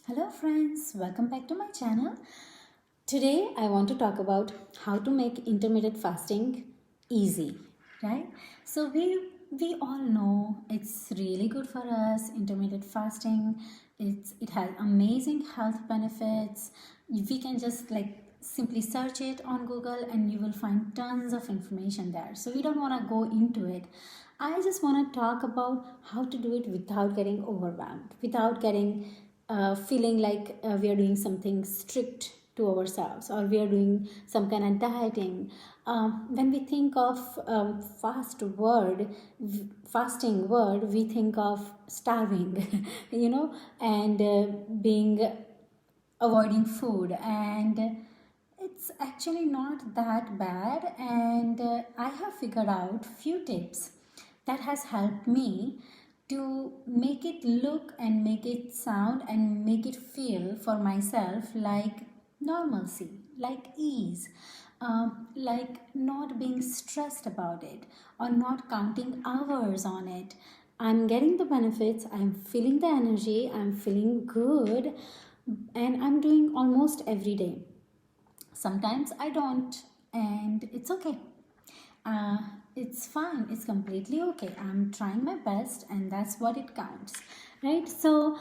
Hello friends, welcome back to my channel. Today I want to talk about how to make intermittent fasting easy, right? So we all know it's really good for us. Intermittent fasting, it has amazing health benefits. We can just simply search it on Google and you will find tons of information there. So we don't want to go into it. I just want to talk about how to do it without getting overwhelmed, without getting feeling like we are doing something strict to ourselves, or we are doing some kind of dieting. When we think of fasting word, we think of starving, and being avoiding food, and it's actually not that bad. And I have figured out few tips that has helped me to make it look and make it sound and make it feel for myself like normalcy, like ease, like not being stressed about it or not counting hours on it. I'm getting the benefits, I'm feeling the energy, I'm feeling good, and I'm doing almost every day. Sometimes I don't, and it's okay. uh, it's fine, it's completely okay. I'm trying my best and that's what it counts, right? So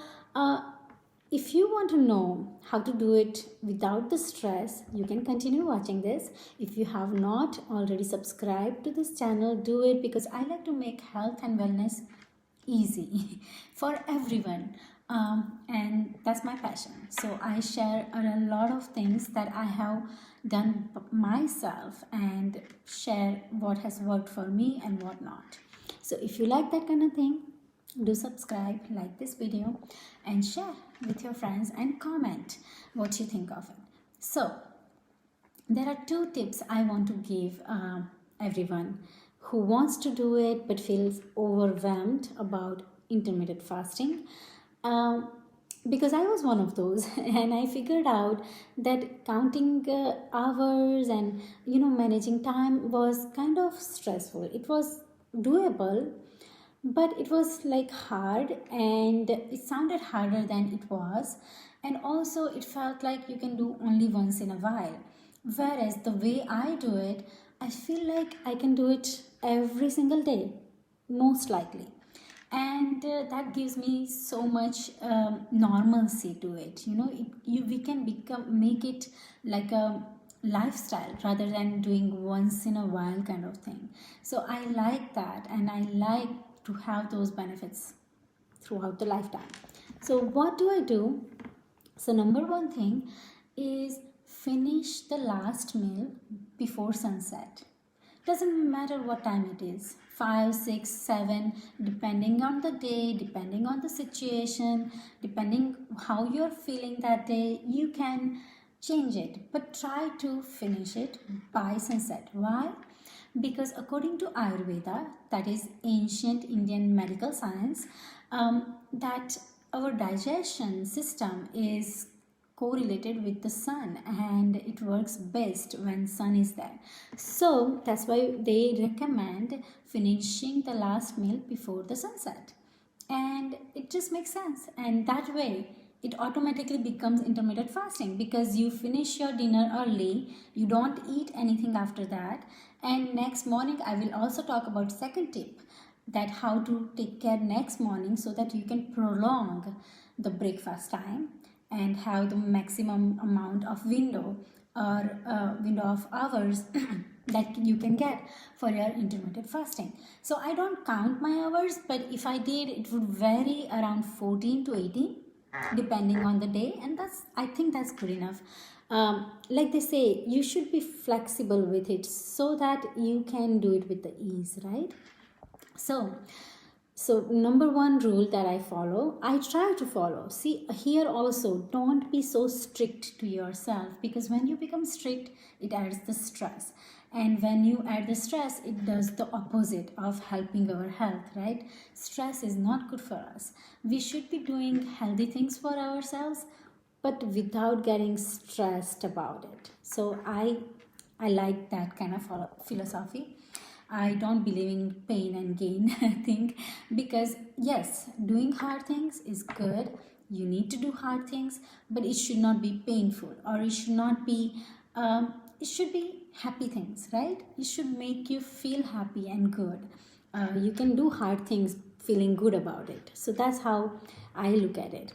if you want to know how to do it without the stress, you can continue watching this. If you have not already subscribed to this channel, do it, because I like to make health and wellness easy for everyone. And that's my passion. So I share a lot of things that I have done myself and share what has worked for me and what not. So if you like that kind of thing, do subscribe, like this video, and share with your friends and comment what you think of it. So there are two tips I want to give everyone who wants to do it but feels overwhelmed about intermittent fasting. Um, because I was one of those, and I figured out that counting hours and managing time was kind of stressful. It was doable, but it was like hard, and it sounded harder than it was, and also it felt like you can do only once in a while, whereas the way I do it, I feel like I can do it every single day, most likely. And that gives me so much normalcy to it. We can make it like a lifestyle rather than doing once in a while kind of thing. So I like that, and I like to have those benefits throughout the lifetime. So what do I do? So number one thing is finish the last meal before sunset. Doesn't matter what time it is, 5, 6, 7, depending on the day, depending on the situation, depending how you're feeling that day, you can change it. But try to finish it by sunset. Why? Because according to Ayurveda, that is ancient Indian medical science, that our digestion system is correlated with the sun, and it works best when sun is there. So that's why they recommend finishing the last meal before the sunset, and it just makes sense. And that way it automatically becomes intermittent fasting, because you finish your dinner early, you don't eat anything after that. And next morning I will also talk about second tip, that how to take care next morning so that you can prolong the breakfast time and have the maximum amount of window, or window of hours that you can get for your intermittent fasting. So I don't count my hours, but if I did, it would vary around 14 to 18 depending on the day, and I think that's good enough. Like they say, you should be flexible with it so that you can do it with the ease, right? So number one rule that I follow, I try to follow. See, here also, don't be so strict to yourself, because when you become strict, it adds the stress. And when you add the stress, it does the opposite of helping our health, right? Stress is not good for us. We should be doing healthy things for ourselves, but without getting stressed about it. So I like that kind of philosophy. I don't believe in pain and gain thing, because yes, doing hard things is good, You need to do hard things, but it should not be painful, or it should not be it should be happy things, right? It should make you feel happy and good. You can do hard things feeling good about it. So that's how I look at it.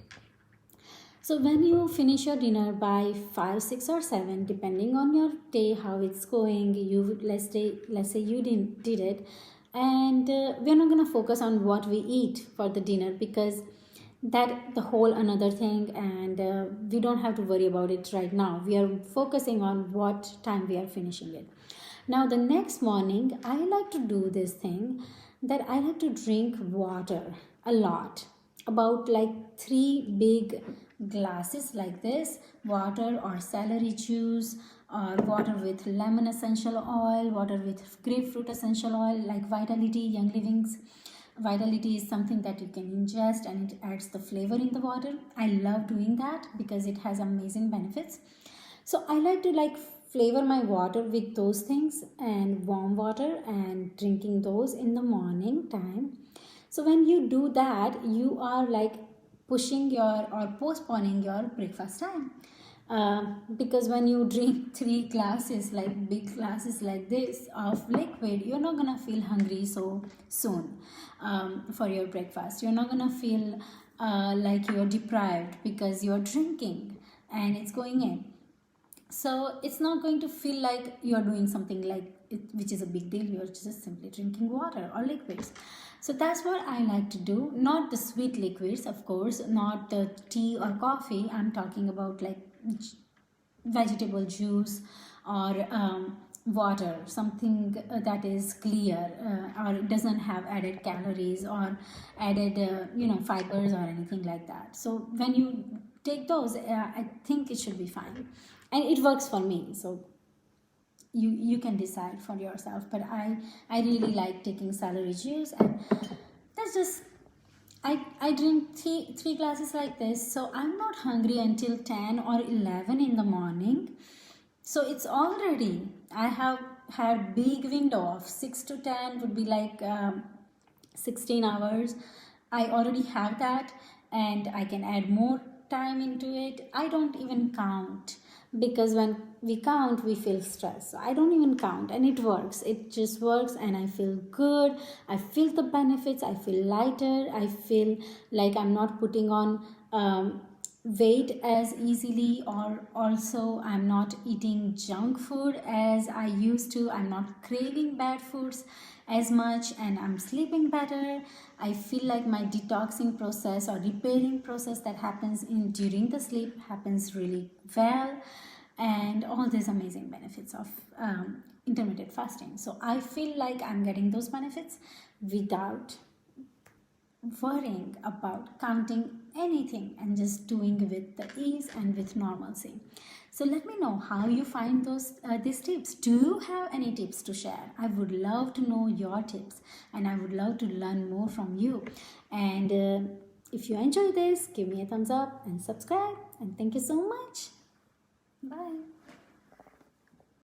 So when you finish your dinner by 5, 6, or 7, depending on your day, how it's going, let's say you did it, and we're not gonna focus on what we eat for the dinner, because that the whole another thing, and we don't have to worry about it right now. We are focusing on what time we are finishing it. Now the next morning, I like to do this thing, that I like to drink water a lot, about like 3 big glasses like this, water or celery juice, or water with lemon essential oil, water with grapefruit essential oil, like Vitality Young Living's Vitality is something that you can ingest, and it adds the flavor in the water. I love doing that because it has amazing benefits. So I like to flavor my water with those things, and warm water, and drinking those in the morning time. So when you do that, you are like pushing your or postponing your breakfast time. Because when you drink 3 glasses, like big glasses like this of liquid, you're not gonna feel hungry so soon for your breakfast. You're not gonna feel like you're deprived because you're drinking and it's going in. So it's not going to feel like you're doing something like it, which is a big deal. You're just simply drinking water or liquids. So that's what I like to do. Not the sweet liquids, of course, not the tea or coffee. I'm talking about like vegetable juice, or water, something that is clear, or doesn't have added calories or added fibers or anything like that. So when you take those, I think it should be fine, and it works for me. So you can decide for yourself, but I really like taking celery juice, and that's just I drink three glasses like this, so I'm not hungry until 10 or 11 in the morning. So it's already, I have had big window of 6 to 10 would be like 16 hours. I already have that, and I can add more time into it. I don't even count, because when we count we feel stressed. So I don't even count, and it works. It just works, and I feel good. I feel the benefits. I feel lighter. I feel like I'm not putting on weight as easily, or also I'm not eating junk food as I used to. I'm not craving bad foods as much, and I'm sleeping better. I feel like my detoxing process or repairing process that happens in during the sleep happens really well, and all these amazing benefits of intermittent fasting. So I feel like I'm getting those benefits without worrying about counting anything, and just doing with the ease and with normalcy. So let me know how you find these tips. Do you have any tips to share? I would love to know your tips, and I would love to learn more from you. And if you enjoy this, give me a thumbs up and subscribe, and thank you so much. Bye.